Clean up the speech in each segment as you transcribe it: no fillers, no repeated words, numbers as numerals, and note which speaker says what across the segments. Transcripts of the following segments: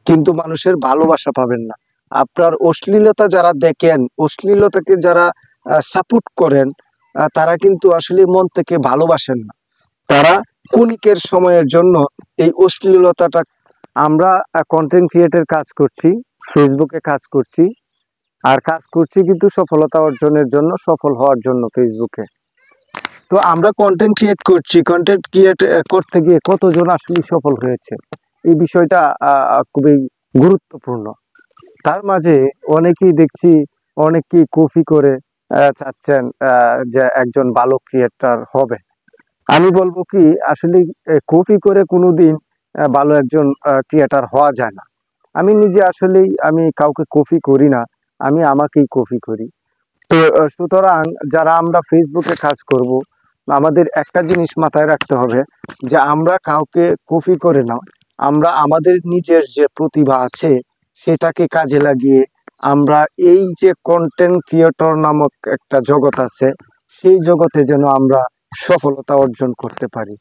Speaker 1: কিন্তু মানুষের ভালোবাসা পাবেন না। আপনার অশ্লীলতা যারা দেখেন, অশ্লীলতাকে যারা সাপোর্ট করেন, তারা কিন্তু আসলে মন থেকে ভালোবাসেন না। তারা ক্ষণিকের সময়ের জন্য এই অশ্লীলতাটা। আমরা কন্টেন্ট ক্রিয়েটের কাজ করছি, ফেসবুকে কাজ করছি, আর কাজ করছি কিন্তু সফলতা অর্জনের জন্য, সফল হওয়ার জন্য ফেসবুকে। তো আমরা কন্টেন্ট ক্রিয়েট করছি, কন্টেন্ট ক্রিয়েট করতে গিয়ে কতজন আসলে সফল হয়েছে, এই বিষয়টা খুবই গুরুত্বপূর্ণ। তার মাঝে অনেকেই দেখছি, অনেকেই কপি করে চাচ্ছেন যে একজন ভালো ক্রিয়েটর হবে। আমি বলবো কি, আসলে কপি করে কোনোদিন ভালো একজন ক্রিয়েটর হওয়া যায় না। আমি নিজে আসলেই আমি কাউকে কপি করি না, আমি আমাকেই কপি করি। তো সুতরাং যারা আমরা ফেসবুকে কাজ করব, আমাদের একটা জিনিস মাথায় রাখতে হবে যে আমরা কাউকে কপি করে না, আমরা আমাদের নিজের যে প্রতিভা আছে সেটাকে কাজে লাগিয়ে আমরা এই যে কন্টেন্ট ক্রিয়েটর নামক একটা জগৎ আছে, সেই জগতে যেন আমরা সফলতা অর্জন করতে পারি।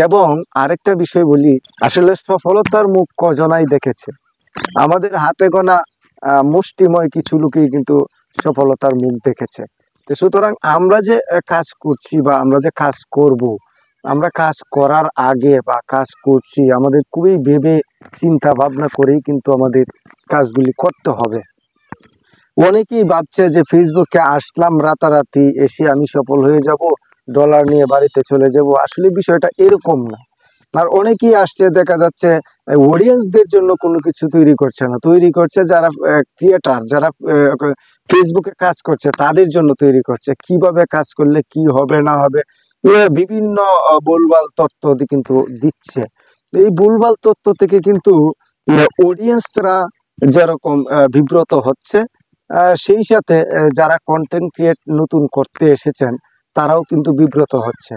Speaker 1: এবং আরেকটা বিষয় বলি, আসলে সফলতার মুখ কজনাই দেখেছে। আমাদের হাতে গোনা মুষ্টিময় কিছু লোকই কিন্তু সফলতার মুখ দেখেছে। তো সুতরাং আমরা যে কাজ করছি বা আমরা যে কাজ করব, আমরা কাজ করার আগে বা কাজ করছি আমাদের খুবই ভেবে চিন্তা ভাবনা করেই কিন্তু আমাদের কাজগুলি করতে হবে। অনেকেই ভাবছে যে ফেসবুকে আসলাম রাতারাতি, এসে আমি সফল হয়ে যাব, ডলার নিয়ে বাড়িতে চলে যাব। আসলে বিষয়টা এরকম না। আর অনেকেই আসছে, দেখা যাচ্ছে অডিয়েন্সদের জন্য কোনো কিছু তৈরি করছে না, তৈরি করছে যারা ক্রিয়েটার, যারা ফেসবুকে কাজ করছে তাদের জন্য তৈরি করছে। কিভাবে কাজ করলে কি হবে না হবে, বিভিন্ন ভুলভাল তথ্য কিন্তু দিচ্ছে। এই ভুলভাল তথ্য থেকে কিন্তু অডিয়েন্সরা যেরকম বিব্রত হচ্ছে, সেই সাথে যারা কন্টেন্ট ক্রিয়েট নতুন করতে এসেছেন তারাও কিন্তু বিব্রত হচ্ছে।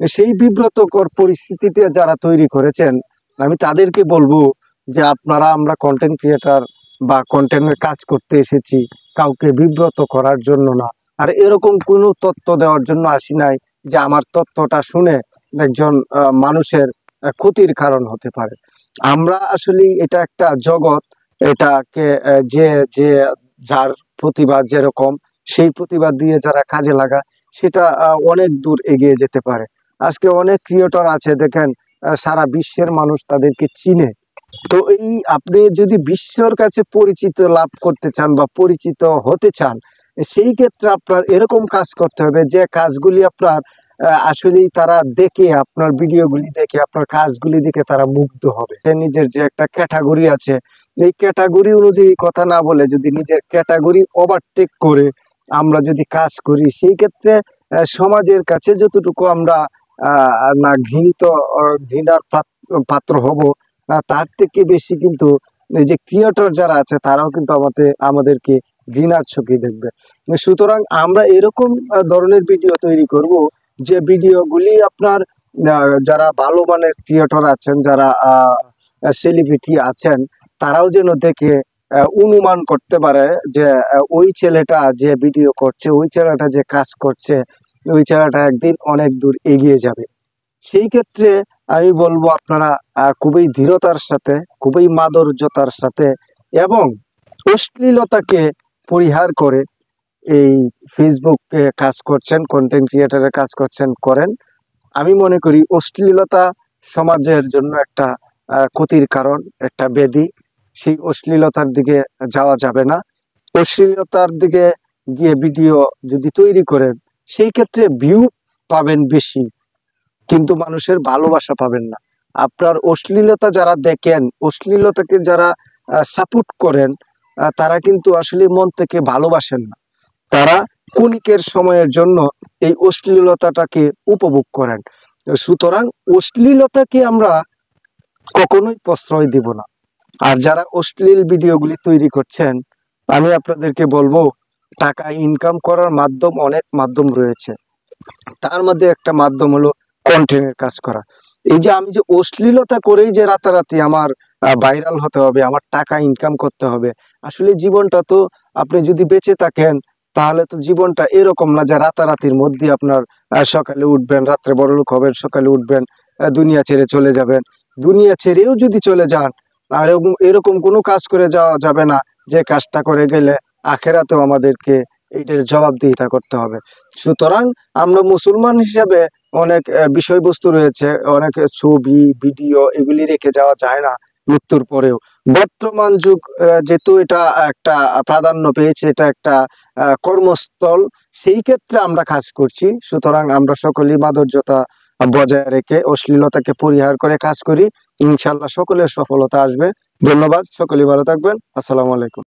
Speaker 1: সেই বিব্রতকর পরিস্থিতিতে যারা তৈরি করেছেন, আমি তাদেরকে বলবো যে আপনারা, আমরা কন্টেন্ট ক্রিয়েটার বা কন্টেন্টের কাজ করতে এসেছি কাউকে বিব্রত করার জন্য না। আর এরকম কোনো তথ্য দেওয়ার জন্য আসি নাই যে আমার তথ্যটা শুনে একজন মানুষের ক্ষতির কারণ হতে পারে। আমরা আসলে এটা একটা জগৎ, এটাকে যে যে যার প্রতিভা যেরকম, সেই প্রতিভা দিয়ে যারা কাজে লাগা, সেটা অনেক দূর এগিয়ে যেতে পারে। আজকে অনেক ক্রিয়েটর আছে দেখেন, সারা বিশ্বের মানুষ তাদেরকে চিনে। তো এই আপনি যদি বিশ্বর কাছে পরিচিত লাভ করতে চান বা পরিচিত হতে চান, সেই ক্ষেত্রে আপনার এরকম কাজ করতে হবে যে কাজগুলি আপনার আসলেই তারা দেখে, আপনার ভিডিওগুলি দেখে, আপনার কাজগুলি দেখে তারা মুগ্ধ হবে। নিজের যে একটা ক্যাটাগরি আছে, এই ক্যাটাগরি অনুযায়ী কথা না বলে যদি নিজের ক্যাটাগরি ওভারটেক করে আমরা যদি কাজ করি, সেই ক্ষেত্রে সমাজের কাছে যতটুকু আমরা না ঘৃণিত, ঘৃণার পাত্র হব, তার থেকে বেশি কিন্তু এই যে ক্রিয়েটর যারা আছে তারাও কিন্তু আমাদেরকে ঘৃণার চোখে দেখবে। সুতরাং আমরা এরকম ধরনের ভিডিও তৈরি করব যে ভিডিওগুলি আপনার যারা ভালো মানের ক্রিয়েটর আছেন, যারা সেলিব্রিটি আছেন, তারাও যেন দেখে অনুমান করতে পারে যে ওই ছেলেটা যে ভিডিও করছে, ওই ছেলেটা যে কাজ করছে, ওই ছেলেটা একদিন অনেক দূর এগিয়ে যাবে। সেই ক্ষেত্রে আমি বলবো আপনারা খুবই ধীরতার সাথে, খুবই মাধুর্যতার সাথে এবং অশ্লীলতাকে পরিহার করে এই ফেসবুকে কাজ করছেন, কন্টেন্ট ক্রিয়েটরের কাজ করছেন, করেন। আমি মনে করি অশ্লীলতা সমাজের জন্য একটা ক্ষতির কারণ, একটা ব্যাধি। সেই অশ্লীলতার দিকে যাওয়া যাবে না। অশ্লীলতার দিকে গিয়ে ভিডিও যদি তৈরি করেন, সেই ক্ষেত্রে ভিউ পাবেন বেশি, কিন্তু মানুষের ভালোবাসা পাবেন না। আপনার অশ্লীলতা যারা দেখেন, অশ্লীলতাকে যারা সাপোর্ট করেন, তারা কিন্তু আসলে মন থেকে ভালোবাসেন না। তারা ক্ষণিকের সময়ের জন্য এই অশ্লীলতাটাকে উপভোগ করেন। সুতরাং অশ্লীলতাকে আমরা কখনোই প্রশ্রয় দিব না। আর যারা অশ্লীল ভিডিওগুলি তৈরি করছেন, আমি আপনাদেরকে বলবো, টাকা ইনকাম করার মাধ্যম, অনেক মাধ্যম রয়েছে। তার মধ্যে একটা মাধ্যম হলো কন্টেন্টের কাজ করা। এই যে আমি যে অশ্লীলতা করেই যে রাতারাতি আমার ভাইরাল হতে হবে, আমার টাকা ইনকাম করতে হবে, আসলে জীবনটা তো, আপনি যদি বেঁচে থাকেন তাহলে তো জীবনটা এরকম না যে রাতারাতির মধ্যে আপনার সকালে উঠবেন, রাত্রে বড়লোক হবেন, সকালে উঠবেন, দুনিয়া ছেড়ে চলে যাবেন। দুনিয়া ছেড়েও যদি চলে যান, আর এরকম কোনো কাজ করে যাওয়া যাবে না যে কাজটা করে গেলে আখেরাতেও আমাদেরকে এইটার জবাবদিহিতা করতে হবে। সুতরাং আমরা মুসলমান হিসাবে অনেক বিষয়বস্তু রয়েছে, অনেক ছবি ভিডিও এগুলি রেখে যাওয়া যায় না মৃত্যুর পরেও। বর্তমান যুগ যেহেতু এটা একটা প্রাধান্য পেয়েছে, এটা একটা কর্মস্থল, সেই ক্ষেত্রে আমরা কাজ করছি। সুতরাং আমরা সকলেই মাধুর্যতা বজায় রেখে অশ্লীলতাকে পরিহার করে কাজ করি, ইনশাল্লাহ সকলের সফলতা আসবে। ধন্যবাদ, সকলেই ভালো থাকবেন। আসসালামু আলাইকুম।